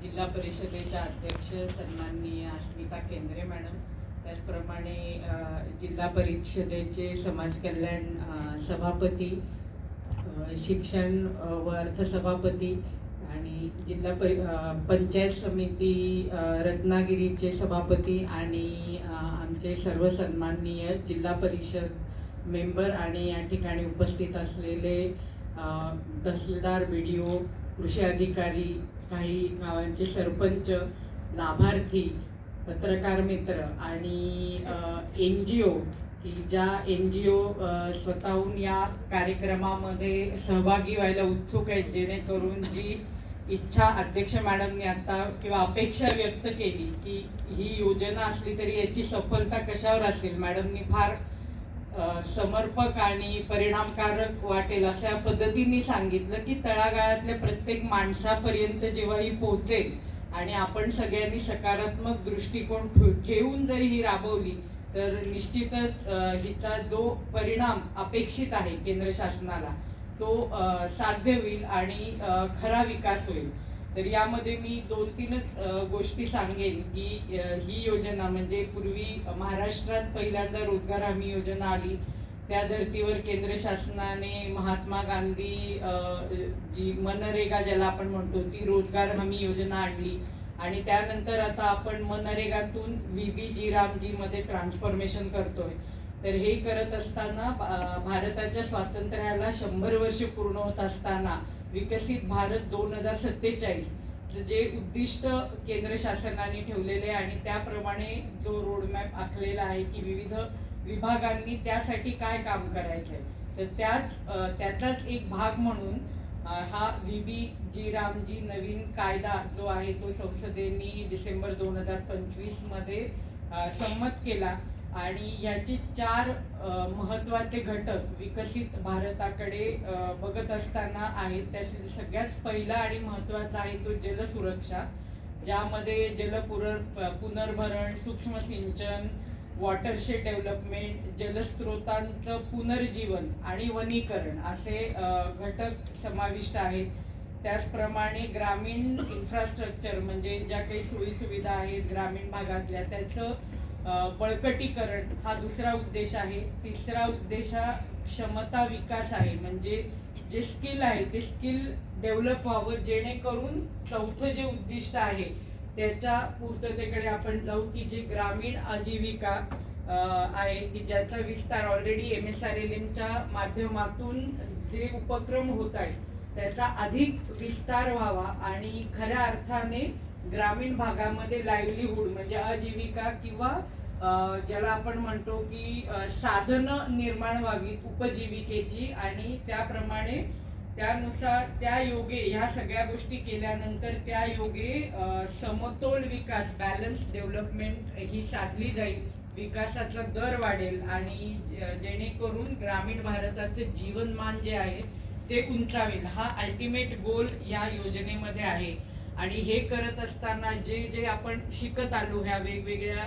जिल्हा परिषदेच्या अध्यक्ष सन्माननीय अस्मिता केंद्रे मॅडम, त्याचप्रमाणे जिल्हा परिषदेचे समाज कल्याण सभापती, शिक्षण व अर्थसभापती आणि पंचायत समिती रत्नागिरीचे सभापती आणि आमचे सर्व सन्माननीय जिल्हा परिषद मेंबर आणि या ठिकाणी उपस्थित असलेले तहसीलदार, BDO, कृषी अधिकारी, काही गावांचे सरपंच, लाभार्थी, पत्रकार मित्र आणि NGO की ज्या NGO स्वतःहून या कार्यक्रमामध्ये सहभागी व्हायला उत्सुक आहेत, जेणेकरून जी इच्छा अध्यक्ष मॅडमने आता किंवा अपेक्षा व्यक्त केली की ही योजना असली तरी याची सफलता कशावर असेल, मॅडमनी फार समर्पक आणि परिणामकारक वाटेल अशा पद्धतीने सांगितलं की तळागाळातल्या प्रत्येक माणसापर्यंत जेव्हा ही पोहोचेल आणि आपण सगळ्यांनी सकारात्मक दृष्टिकोन ठेवून जरी ही राबवली तर निश्चितच हिचा जो परिणाम अपेक्षित आहे केंद्र शासनाला तो साध्य होईल आणि खरा विकास होईल. तर यामध्ये मी 2-3च गोष्टी सांगेन की ही योजना म्हणजे पूर्वी महाराष्ट्रात पहिल्यांदा रोजगार हमी योजना आली, त्या धर्तीवर केंद्र शासनाने महात्मा गांधी जी मनरेगा ज्याला आपण म्हणतो ती रोजगार हमी योजना आणली आणि त्यानंतर आता आपण मनरेगातून VBG रामजी मध्ये ट्रान्सफॉर्मेशन करतोय. तर हे करत असताना भारताच्या स्वातंत्र्याला 100 वर्ष पूर्ण होत असताना विकसित भारत 2047 जे उद्दिष्ट केंद्र शासनाने ठेवलेले आणि त्याप्रमाणे जो रोडमॅप आखलेला आहे की विविध विभागांनी त्यासाठी काय काम करायचं आहे, तर त्याचाच एक भाग म्हणून हा VBG रामजी नवीन कायदा जो आहे तो संसदेने डिसेंबर 2025 मध्ये संमत केला आणि याचे 4 महत्त्वाचे घटक विकसित भारताकडे बघत असताना आहेत. त्यातील सगळ्यात पहिला आणि महत्त्वाचा आहे तो जलसुरक्षा, ज्यामध्ये पुनर्भरण, सूक्ष्म सिंचन, वॉटरशेड डेव्हलपमेंट, जलस्रोतांचं पुनर्जीवन आणि वनीकरण असे घटक समाविष्ट आहेत. त्याचप्रमाणे ग्रामीण इन्फ्रास्ट्रक्चर म्हणजे ज्या काही सोयीसुविधा आहेत ग्रामीण भागातल्या त्याचं बळकटीकरण हा दुसरा उद्देश आहे. तिसरा उद्देश हा क्षमता विकास आहे, म्हणजे जे स्किल आहे ते स्किल डेव्हलप व्हावं, जेणेकरून चौथं जे उद्दिष्ट आहे त्याच्या पूर्ततेकडे आपण जाऊ की जे ग्रामीण आजीविका आहे की ज्याचा विस्तार ऑलरेडी MSRLMच्या माध्यमातून जे उपक्रम होत आहेत त्याचा अधिक विस्तार व्हावा आणि खऱ्या अर्थाने ग्रामीण भागामध्ये लाईव्हलीहूड म्हणजे आजीविका किंवा ज्याला आपण म्हणतो की साधनं निर्माण व्हावीत उपजीविकेची आणि त्याप्रमाणे त्यानुसार त्या योगे ह्या सगळ्या गोष्टी केल्यानंतर त्या योगे समतोल विकास बॅलन्स डेव्हलपमेंट ही साधली जाईल, विकासाचा दर वाढेल आणि जेणेकरून ग्रामीण भारताचे जीवनमान जे आहे ते उंचावेल. हा अल्टिमेट गोल या योजनेमध्ये आहे. आणि हे करत असताना जे जे आपण शिकत आलो ह्या वेगवेगळ्या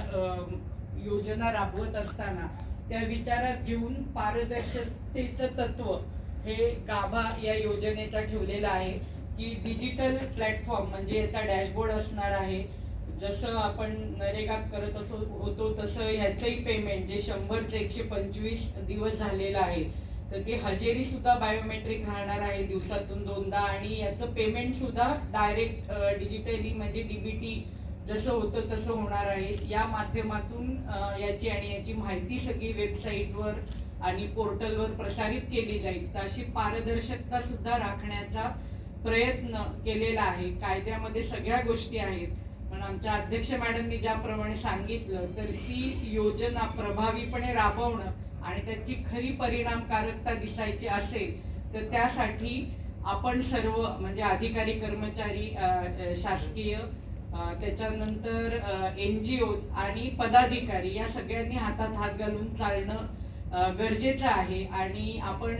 योजना राबवत असताना त्या विचारात घेऊन पारदर्शकतेचं तत्व हे गाभा या योजनेचा ठेवलेला आहे की डिजिटल प्लॅटफॉर्म म्हणजे याचा डॅशबोर्ड असणार आहे. जसं आपण नरेगात करत होतो तसं ह्याचंही पेमेंट जे 100 ते 125 दिवस झालेलं आहे तर ते हजेरी सुद्धा बायोमेट्रिक राहणार आहे दिवसातून 2दा आणि याचं पेमेंट सुद्धा डायरेक्ट डिजिटली म्हणजे DBT जसं होतं तसं होणार आहे. या माध्यमातून याची माहिती सगळी वेबसाईटवर आणि पोर्टलवर प्रसारित केली जाईल. तर अशी पारदर्शकता सुद्धा राखण्याचा प्रयत्न केलेला आहे. कायद्यामध्ये सगळ्या गोष्टी आहेत पण आमच्या अध्यक्ष मॅडमनी ज्याप्रमाणे सांगितलं तर ती योजना प्रभावीपणे राबवणं आणि त्याची खरी परिणामकारकता दिसायची असेल तर त्यासाठी आपण सर्व म्हणजे अधिकारी, कर्मचारी, शासकीय, त्याच्यानंतर NGO आणि पदाधिकारी या सगळ्यांनी हातात हात घालून चालणं गरजेचं आहे आणि आपण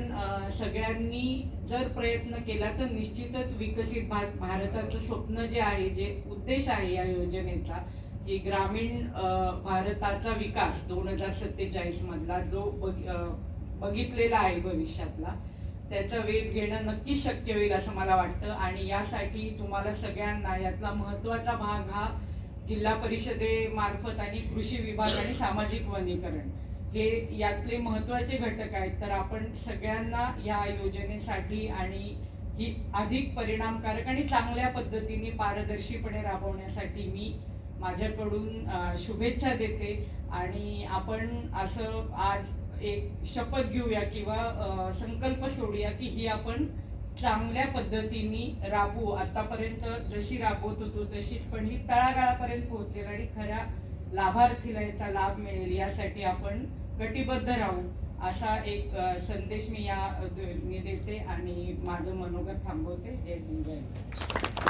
सगळ्यांनी जर प्रयत्न केला तर निश्चितच विकसित भारताचं स्वप्न जे आहे, जे उद्देश आहे या योजनेचा की ग्रामीण भारताचा विकास 2047 मधला जो बघितलेला आहे भविष्यातला त्याचा वेध घेणं नक्कीच शक्य होईल असं मला वाटतं. आणि यासाठी तुम्हाला सगळ्यांना यातला महत्त्वाचा भाग हा जिल्हा परिषदेमार्फत आणि कृषी विभाग आणि सामाजिक वनीकरण हे यातले महत्त्वाचे घटक आहेत. तर आपण सगळ्यांना या योजनेसाठी आणि ही अधिक परिणामकारक आणि चांगल्या पद्धतीने पारदर्शीपणे राबवण्यासाठी मी माझ्याकडून शुभेच्छा देते. आणि आपण असं आज एक शपथ घेऊया किंवा संकल्प सोडूया की ही आपण चांगल्या पद्धतीने राबवू. आतापर्यंत जशी राबवत होतो तशीच, पण ही तळागाळापर्यंत पोहोचेल आणि खऱ्या लाभार्थीला याचा लाभ मिळेल यासाठी आपण कटिबद्ध राहू असा एक संदेश मी देते आणि माझं मनोगत थांबवते. जय हिंद, जय भारत.